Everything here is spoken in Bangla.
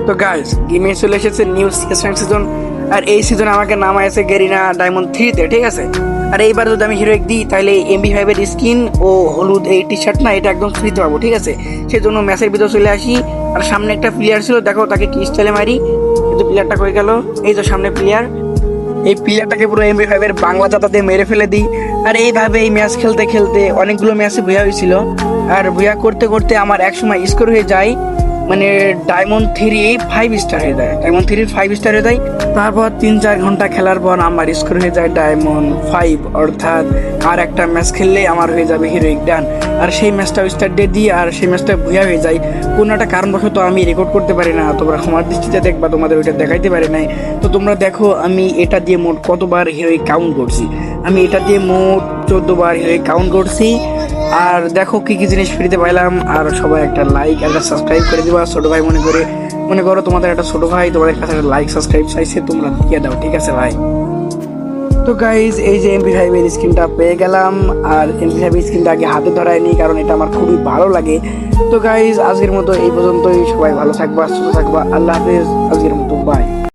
তো গাইস গেমে চলে এসেছে নিউ সিজন, আর এই সিজন আমাকে নামাইছে গেরিনা ডায়মন্ড 3 তে, ঠিক আছে। আর এইবার যদি আমি হিরোইক দিই তাহলে MP5 এর স্কিন ও হলুদ এই টি শার্ট না, এটা একদম ফ্রিতে পাবো, ঠিক আছে। সেই জন্য ম্যাচের ভিতরে চলে আসি। আর সামনে একটা প্লেয়ার ছিল, দেখো তাকে কি স্টাইলে মারি। কিন্তু প্লেয়ারটা কই গেল? এই তো সামনে প্লেয়ার। এই প্লেয়ারটাকে পুরো MP5 এর বাংলা জাতা দিয়ে মেরে ফেলে দিই। আর এইভাবে এই ম্যাচ খেলতে খেলতে অনেকগুলো ম্যাচে ভুয়া হয়েছিল। আর ভুয়া করতে করতে আমার একসময় স্কোর হয়ে যায়, মানে ডায়মন্ড 3 5 স্টার হয়ে যায়, ডায়মন্ড 3 5 স্টার হয়ে যায়। তারপর 3-4 ঘন্টা খেলার পর আমার স্কোর হয়ে যায় ডায়মন্ড 5, অর্থাৎ আর একটা ম্যাচ খেললে আমার হয়ে যাবে হিরোইক ডান। আর সেই ম্যাচটা স্টার্ট ডে দিই, আর সেই ম্যাচটা ভুয়া হয়ে যায়। কোনো একটা কারণবশত আমি রেকর্ড করতে পারি না, তোমরা ক্ষমার দৃষ্টিতে দেখবা, তোমাদের ওইটা দেখাইতে পারি নাই। তো তোমরা দেখো আমি এটা দিয়ে মোট কতবার হিরোইক কাউন্ট করছি। আমি এটা দিয়ে মোট 14 বার হিরোইক কাউন্ট করছি। আর দেখো কি কি জিনিস ফ্রিতে পাইলাম। আর সবাই একটা লাইক আর একটা সাবস্ক্রাইব করে দিবা, ছোট ভাই মনে করো তোমাদের একটা ছোট ভাই তোমাদের কাছে একটা লাইক সাবস্ক্রাইব চাইছে, তোমরা দিয়ে দাও, ঠিক আছে ভাই। তো গাইজ এই যে MP5 এর স্ক্রিনটা পেয়ে গেলাম। আর MP5 এর স্ক্রিনটা আগে হাতে ধরায়নি, কারণ এটা আমার খুবই ভালো লাগে। তো গাইজ আজকের মতো এই পর্যন্তই। সবাই ভালো থাকবা, সুস্থ থাকবা, আল্লাহ হাফেজ। আজকের মতো বাই।